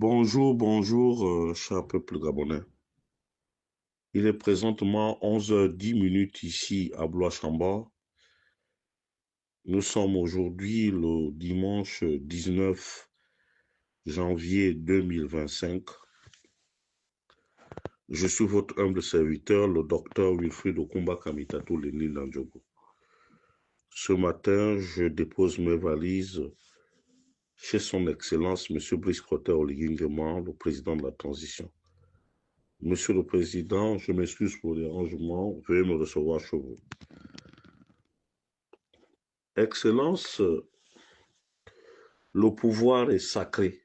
Bonjour, bonjour, cher peuple gabonais. Il est présentement 11h10 ici à Blois-Chambord. Nous sommes aujourd'hui le dimanche 19 janvier 2025. Je suis votre humble serviteur, le docteur Wilfried Okumba Kamitatou Lenni Landjogo. Ce matin, je dépose mes valises chez son Excellence, M. Brice Clotaire Oligui Nguema, le président de la transition. Monsieur le Président, je m'excuse pour les rangements. Veuillez me recevoir chez vous. Excellence, le pouvoir est sacré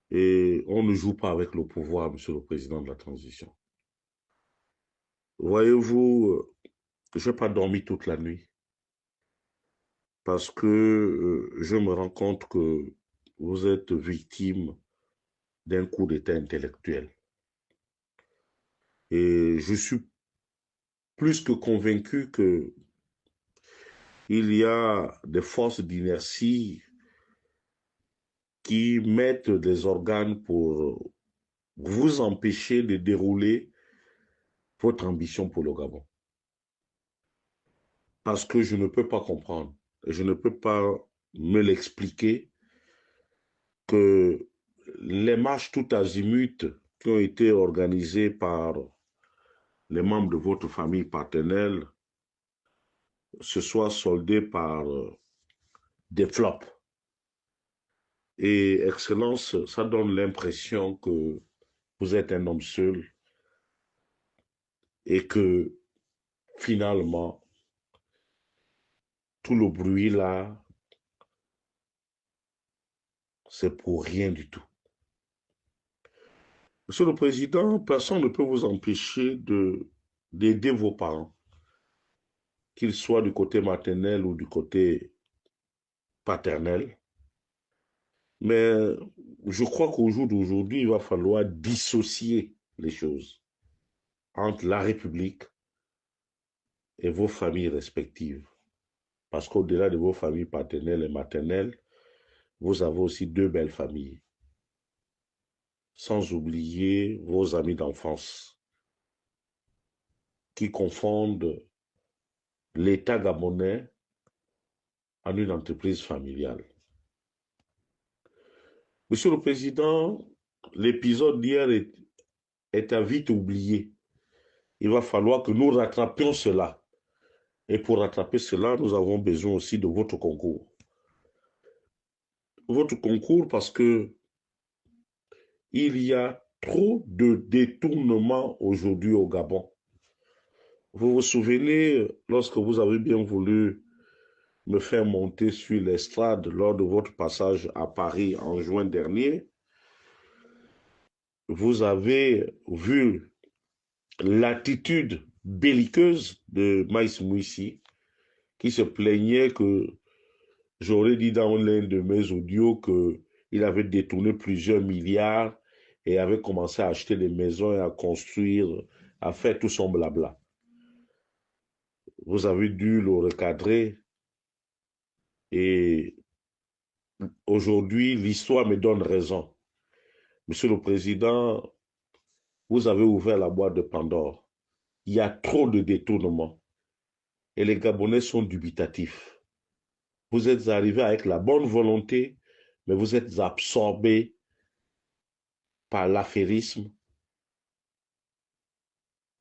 et on ne joue pas avec le pouvoir, Monsieur le Président de la transition. Voyez-vous, je n'ai pas dormi toute la nuit parce que je me rends compte que vous êtes victime d'un coup d'État intellectuel. Et je suis plus que convaincu qu'il y a des forces d'inertie qui mettent des organes pour vous empêcher de dérouler votre ambition pour le Gabon. Parce que je ne peux pas comprendre, et je ne peux pas me l'expliquer, que les marches tout azimut qui ont été organisées par les membres de votre famille paternelle se soient soldées par des flops. Et Excellence, ça donne l'impression que vous êtes un homme seul et que finalement, tout le bruit là, c'est pour rien du tout. Monsieur le Président, personne ne peut vous empêcher d'aider vos parents, qu'ils soient du côté maternel ou du côté paternel. Mais je crois qu'au jour d'aujourd'hui, il va falloir dissocier les choses entre la République et vos familles respectives. Parce qu'au-delà de vos familles paternelles et maternelles, vous avez aussi deux belles familles. Sans oublier vos amis d'enfance qui confondent l'État gabonais en une entreprise familiale. Monsieur le Président, l'épisode d'hier est à vite oublié. Il va falloir que nous rattrapions cela. Et pour rattraper cela, nous avons besoin aussi de votre concours. Votre concours parce que il y a trop de détournements aujourd'hui au Gabon. Vous vous souvenez, lorsque vous avez bien voulu me faire monter sur l'estrade lors de votre passage à Paris en juin dernier, vous avez vu l'attitude belliqueuse de Maïs Mouissi, qui se plaignait que j'aurais dit dans l'un de mes audios qu'il avait détourné plusieurs milliards et avait commencé à acheter des maisons et à construire, à faire tout son blabla. Vous avez dû le recadrer et aujourd'hui, l'histoire me donne raison. Monsieur le Président, vous avez ouvert la boîte de Pandore. Il y a trop de détournements et les Gabonais sont dubitatifs. Vous êtes arrivés avec la bonne volonté, mais vous êtes absorbés par l'affairisme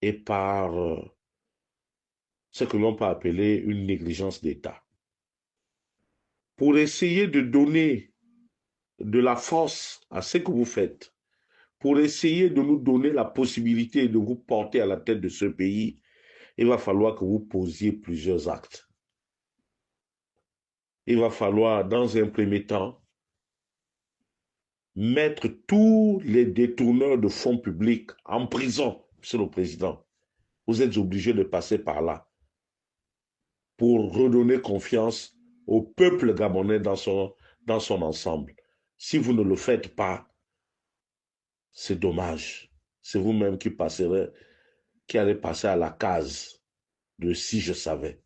et par ce que l'on peut appeler une négligence d'État. Pour essayer de donner de la force à ce que vous faites, pour essayer de nous donner la possibilité de vous porter à la tête de ce pays, il va falloir que vous posiez plusieurs actes. Il va falloir, dans un premier temps, mettre tous les détourneurs de fonds publics en prison, Monsieur le Président. Vous êtes obligé de passer par là pour redonner confiance au peuple gabonais dans son ensemble. Si vous ne le faites pas, c'est dommage. C'est vous-même qui allez passer à la case de si je savais.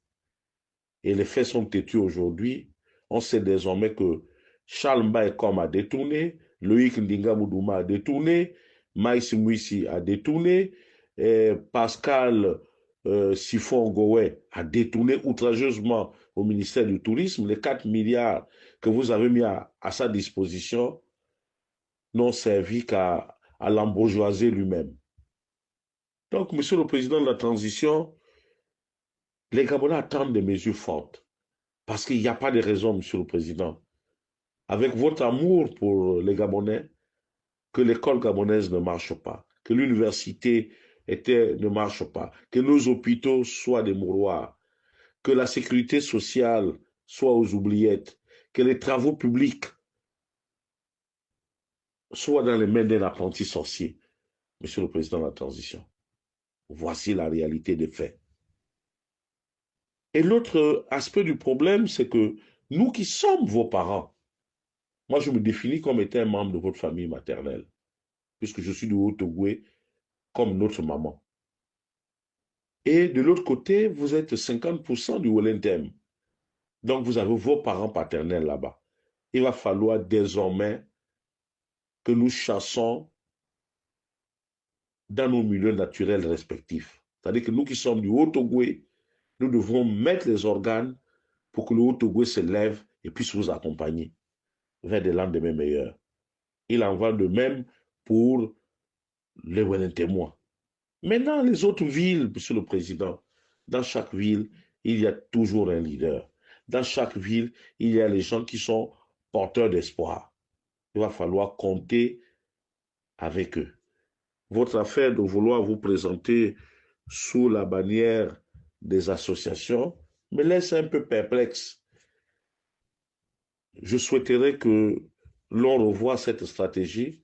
Et les faits sont têtus aujourd'hui. On sait désormais que Charles Mbaye a détourné, Loïc Ndinga Moudouma a détourné, Maïs Mouissi a détourné, Pascal Sifon Goué a détourné outrageusement au ministère du Tourisme. Les 4 milliards que vous avez mis à sa disposition n'ont servi qu'à l'embourgeoiser lui-même. Donc, Monsieur le Président de la Transition, les Gabonais attendent des mesures fortes. Parce qu'il n'y a pas de raison, Monsieur le Président, avec votre amour pour les Gabonais, que l'école gabonaise ne marche pas, que l'université ne marche pas, que nos hôpitaux soient des mouroirs, que la sécurité sociale soit aux oubliettes, que les travaux publics soient dans les mains d'un apprenti sorcier. Monsieur le Président de la Transition, voici la réalité des faits. Et l'autre aspect du problème, c'est que nous qui sommes vos parents, moi je me définis comme étant un membre de votre famille maternelle, puisque je suis du Haut-Ogooué comme notre maman. Et de l'autre côté, vous êtes 50% du Wellington. Donc vous avez vos parents paternels là-bas. Il va falloir désormais que nous chassons dans nos milieux naturels respectifs. C'est-à-dire que nous qui sommes du Haut-Ogooué, nous devons mettre les organes pour que le Haut-Ogooué se lève et puisse vous accompagner vers des lendemains meilleurs. Il en va de même pour les Wellingtonois. Maintenant, les autres villes, Monsieur le Président, dans chaque ville, il y a toujours un leader. Dans chaque ville, il y a les gens qui sont porteurs d'espoir. Il va falloir compter avec eux. Votre affaire de vouloir vous présenter sous la bannière des associations me laisse un peu perplexe. Je souhaiterais que l'on revoie cette stratégie.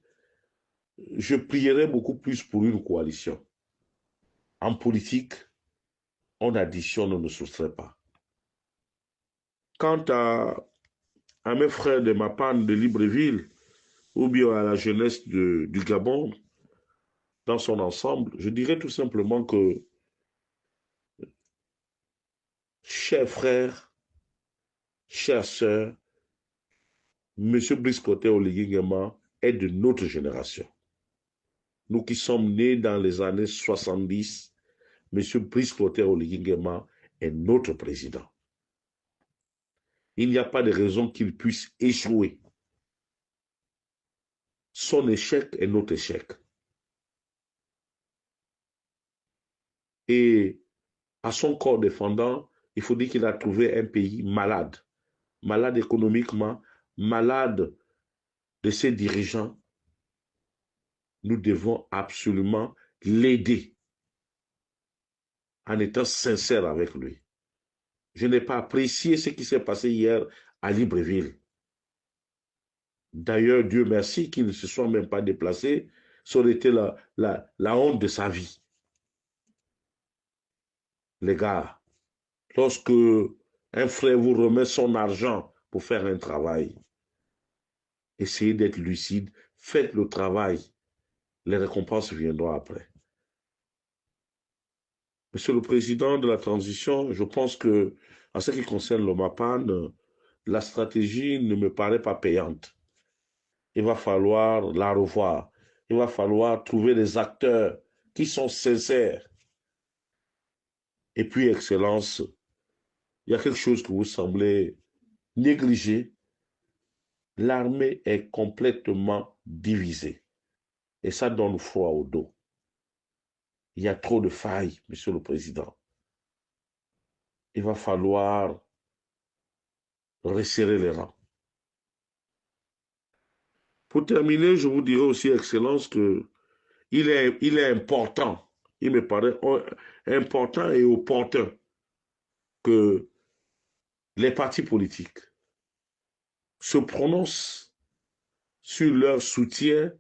Je prierais beaucoup plus pour une coalition. En politique, on additionne, on ne soustrait pas. Quant à mes frères de Mapane de Libreville, ou bien à la jeunesse du Gabon, dans son ensemble, je dirais tout simplement que, chers frères, chères sœurs, M. Brice Clotaire Oligui est de notre génération. Nous qui sommes nés dans les années 70, M. Brice Clotaire Oligui est notre président. Il n'y a pas de raison qu'il puisse échouer. Son échec est notre échec. Et à son corps défendant, il faut dire qu'il a trouvé un pays malade. Malade économiquement, malade de ses dirigeants. Nous devons absolument l'aider en étant sincère avec lui. Je n'ai pas apprécié ce qui s'est passé hier à Libreville. D'ailleurs, Dieu merci qu'il ne se soit même pas déplacé. Ça aurait été la honte de sa vie. Les gars, lorsque un frère vous remet son argent pour faire un travail, essayez d'être lucide, faites le travail. Les récompenses viendront après. Monsieur le Président de la Transition, je pense que, en ce qui concerne le MAPAN, la stratégie ne me paraît pas payante. Il va falloir la revoir. Il va falloir trouver des acteurs qui sont sincères. Et puis, Excellence, il y a quelque chose que vous semblez négliger. L'armée est complètement divisée. Et ça donne froid au dos. Il y a trop de failles, Monsieur le Président. Il va falloir resserrer les rangs. Pour terminer, je vous dirai aussi, Excellence, que il est important, il me paraît important et opportun que les partis politiques se prononcent sur leur soutien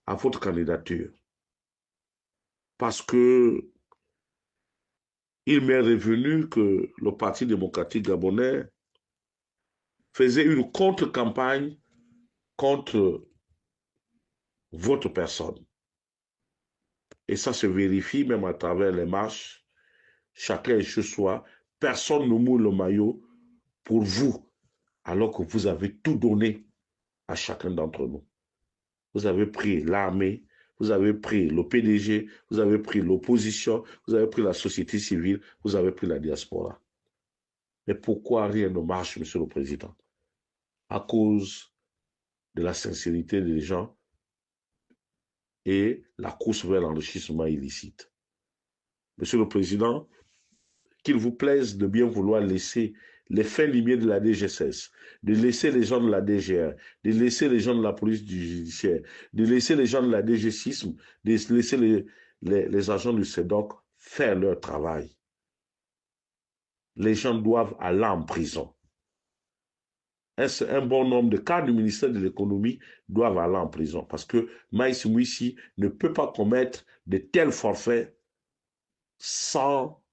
à votre candidature. Parce que il m'est revenu que le Parti démocratique gabonais faisait une contre-campagne contre votre personne. Et ça se vérifie même à travers les marches. Chacun est chez soi. Personne ne moule le maillot pour vous, alors que vous avez tout donné à chacun d'entre nous. vous avez pris l'armée, vous avez pris le PDG, vous avez pris l'opposition, vous avez pris la société civile, vous avez pris la diaspora. Mais pourquoi rien ne marche, Monsieur le Président? À cause de la sincérité des gens et la course vers l'enrichissement illicite. Monsieur le Président, qu'il vous plaise de bien vouloir laisser les fins limiers de la DGSS, de laisser les gens de la DGR, de laisser les gens de la police judiciaire, de laisser les gens de la DGSISM, de laisser les agents du CEDOC faire leur travail. Les gens doivent aller en prison. Un bon nombre de cadres du ministère de l'économie doivent aller en prison parce que Maïs Mouissi ne peut pas commettre de tels forfaits sans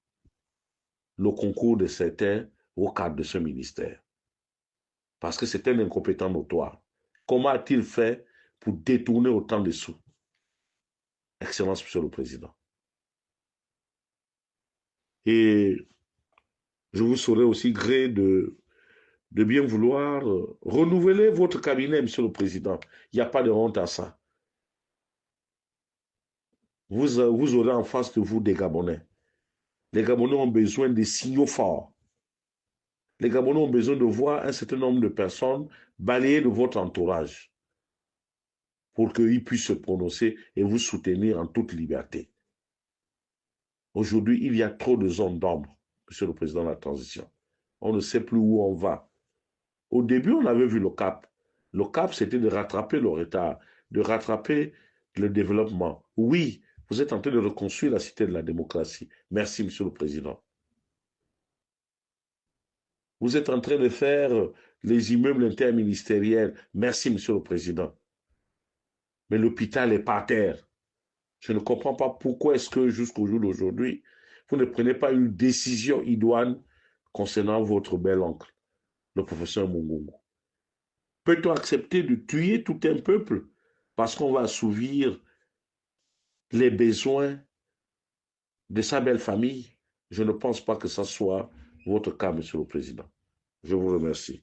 le concours de certains au cadre de ce ministère. Parce que c'est un incompétent notoire. Comment a-t-il fait pour détourner autant de sous? Excellence, Monsieur le Président. Et je vous serai aussi gré de bien vouloir renouveler votre cabinet, Monsieur le Président. Il n'y a pas de honte à ça. Vous aurez en face de vous des Gabonais. Les Gabonais ont besoin de signaux forts. Les Gabonais ont besoin de voir un certain nombre de personnes balayées de votre entourage pour qu'ils puissent se prononcer et vous soutenir en toute liberté. Aujourd'hui, il y a trop de zones d'ombre, Monsieur le Président de la transition. On ne sait plus où on va. Au début, on avait vu le cap. Le cap, c'était de rattraper le retard, de rattraper le développement. Oui, vous êtes en train de reconstruire la cité de la démocratie. Merci, Monsieur le Président. Vous êtes en train de faire les immeubles interministériels. Merci, Monsieur le Président. Mais l'hôpital est par terre. Je ne comprends pas pourquoi est-ce que jusqu'au jour d'aujourd'hui, vous ne prenez pas une décision idoine concernant votre bel oncle, le professeur Mungungu. Peut-on accepter de tuer tout un peuple parce qu'on va assouvir les besoins de sa belle famille? Je ne pense pas que ce soit votre cas, Monsieur le Président. Je vous remercie.